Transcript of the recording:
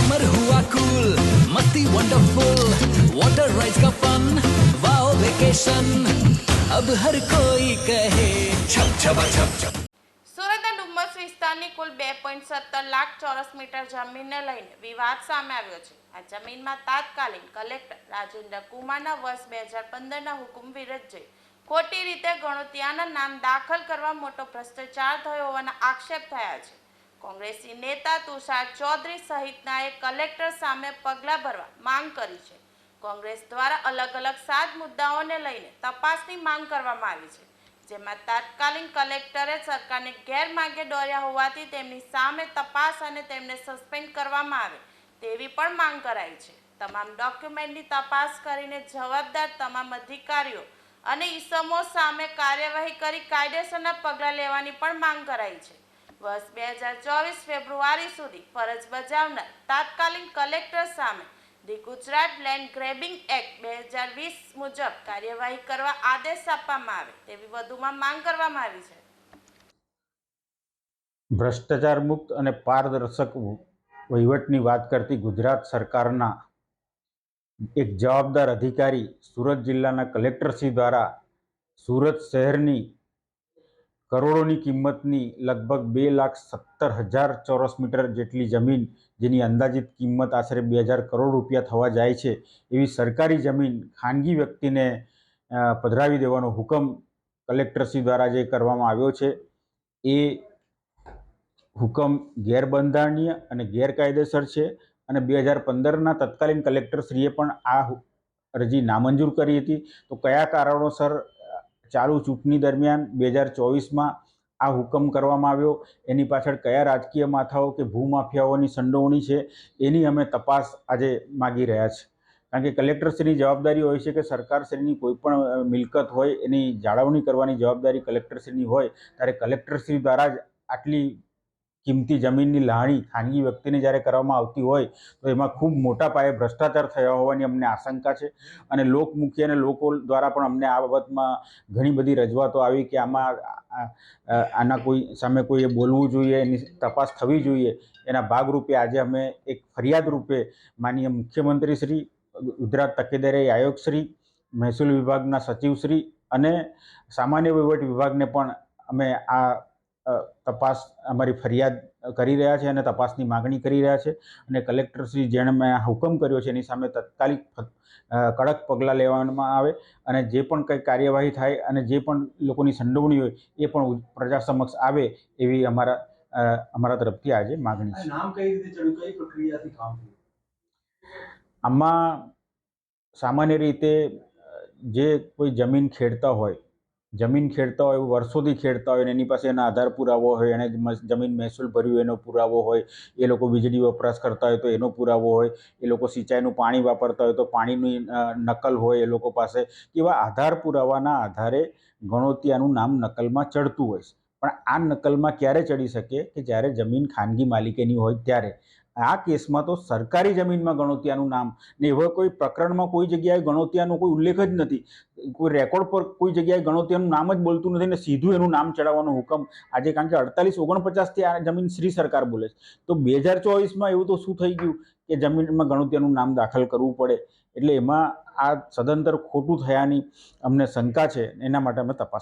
Summer हुआ cool, मस्ती wonderful, water rides का फन, वाओ वेकेशन, अब हर कोई कहे छप छपा छप छप। સુરતના ડુમ્મસ વિસ્તારની કુલ 2.17 લાખ ચોરસ મીટર જમીનને લઈને વિવાદ સામે આવ્યો છે। આ જમીનમાં તાત્કાલિક કલેક્ટર રાજેન્દ્ર કુમારના વર્ષ 2015ના હુકમ વિરુદ્ધ જઈ ખોટી રીતે ગણોતિયાના નામ દાખલ કરવા મોટો ભ્રષ્ટાચાર થયો હોવાના આક્ષેપ થયા છે। કોંગ્રેસી નેતા તુષાર ચૌધરી સહિતનાએ કલેક્ટર સામે પગલાં ભરવા માંગ કરી છે। કોંગ્રેસ દ્વારા અલગ અલગ 7 મુદ્દાઓને લઈને તપાસની માંગ કરવામાં આવી છે, જેમાં તાત્કાલિક કલેક્ટરે સરકારને ગેરમાર્ગે દોર્યા હોવાથી તેમની સામે તપાસ અને તેમને સસ્પેન્ડ કરવામાં આવે તેવી પણ માંગ કરાઈ છે। તમામ ડોક્યુમેન્ટની તપાસ કરીને જવાબદાર તમામ અધિકારીઓ અને ઇસમો સામે કાર્યવાહી કરી કાયદેસરના પગલાં લેવાની પણ માંગ કરાઈ છે। વર્ષ 2024 ફેબ્રુઆરી સુધી ફરજ બજાવનાર તાત્કાલિક કલેક્ટર સામે the Gujarat land grabbing act 2020 મુજબ કાર્યવાહી કરવા આદેશ આપવામાં આવે તેવી વધુમાં માંગ કરવામાં આવી છે। ભ્રષ્ટાચાર મુક્ત અને પારદર્શક વહીવટની વાત કરતી ગુજરાત સરકારના એક જવાબદાર અધિકારી સુરત જિલ્લાના કલેક્ટરશ્રી દ્વારા સુરત શહેરની કરોડોની કિંમતની લગભગ 2,17,000 ચોરસ મીટર જેટલી જમીન, જેની અંદાજિત કિંમત આશરે 2,000 કરોડ રૂપિયા થવા જાય છે, એવી સરકારી જમીન ખાનગી વ્યક્તિને પધરાવી દેવાનો હુકમ કલેક્ટરશ્રી દ્વારા જે કરવામાં આવ્યો છે, એ હુકમ ગેરબંધારણીય અને ગેરકાયદેસર છે। અને 2015ના તત્કાલીન કલેક્ટરશ્રીએ પણ આ અરજી નામંજૂર કરી હતી। તો કયા કારણોસર ચાલુ ચૂંટણી દરમિયાન 2024માં આ હુકમ કરવામાં આવ્યો, એની પાછળ કયા રાજકીય માથાઓ કે ભૂમાફિયાઓની સંડોવણી છે, એની અમે તપાસ આજે માગી રહ્યા છે। કારણ કે કલેક્ટરશ્રીની જવાબદારી હોય છે કે સરકારશ્રીની કોઈ પણ મિલકત હોય એની જાળવણી કરવાની જવાબદારી કલેક્ટરશ્રીની હોય, ત્યારે કલેક્ટરશ્રી દ્વારા જ આટલી કિંમતી જમીનની લાવણી ખાનગી વ્યક્તિને જ્યારે કરવામાં આવતી હોય તો એમાં ખૂબ મોટા પાયે ભ્રષ્ટાચાર થયા હોવાની અમને આશંકા છે। અને લોકમુખી અને લોકો દ્વારા પણ અમને આ બાબતમાં ઘણી બધી રજૂઆતો આવી કે આના કોઈ સામે કોઈએ બોલવું જોઈએ, એની તપાસ થવી જોઈએ। એના ભાગરૂપે આજે અમે એક ફરિયાદ રૂપે માનનીય મુખ્યમંત્રીશ્રી, ગુજરાત તકેદારી આયોગશ્રી, મહેસૂલ વિભાગના સચિવશ્રી અને સામાન્ય વહીવટ વિભાગને પણ અમે આ તપાસ અમારી ફરિયાદ કરી રહ્યા છે અને તપાસની માગણી કરી રહ્યા છે। અને કલેક્ટરશ્રી જેણે મેં હુકમ કર્યો છે એની સામે તાત્કાલિક કડક પગલાં લેવામાં આવે અને જે પણ કંઈ કાર્યવાહી થાય અને જે પણ લોકોની સંડોવણી હોય એ પણ પ્રજા સમક્ષ આવે એવી અમારા તરફથી આજે માગણી છે। નામ કઈ રીતે ચડ્યું, કઈ પ્રક્રિયાથી કામ થયું? આમાં સામાન્ય રીતે જે કોઈ જમીન ખેડતા હોય વર્ષોથી ખેડતા હોય, એની પાસે એના આધાર પુરાવો હોય, એને જમીન મહેસૂલ ભર્યું એનો પુરાવો હોય, એ લોકો વીજળી વપરાશ કરતા હોય તો એનો પુરાવો હોય, એ લોકો સિંચાઈનું પાણી વાપરતા હોય તો પાણીની નકલ હોય એ લોકો પાસે, એવા આધાર પુરાવાના આધારે ગણોતિયાનું નામ નકલમાં ચડતું હોય છે। પણ આ નકલમાં ક્યારે ચડી શકે કે જ્યારે જમીન ખાનગી માલિકીની હોય ત્યારે। આ કેસમાં તો સરકારી જમીનમાં ગણોતિયાનું નામ ને એવા કોઈ પ્રકરણમાં કોઈ જગ્યાએ ગણોતિયાનો કોઈ ઉલ્લેખ જ નથી, કોઈ રેકોર્ડ પર કોઈ જગ્યાએ ગણોતિયાનું નામ જ બોલતું નથી ને સીધું એનું નામ ચડાવવાનો હુકમ આજે, કારણ કે 48-49થી આ જમીન શ્રી સરકાર બોલે છે, તો 2024માં એવું તો શું થઈ ગયું કે જમીનમાં ગણોતિયાનું નામ દાખલ કરવું પડે? એટલે એમાં આ સદંતર ખોટું થયાની અમને શંકા છે, એના માટે અમે તપાસ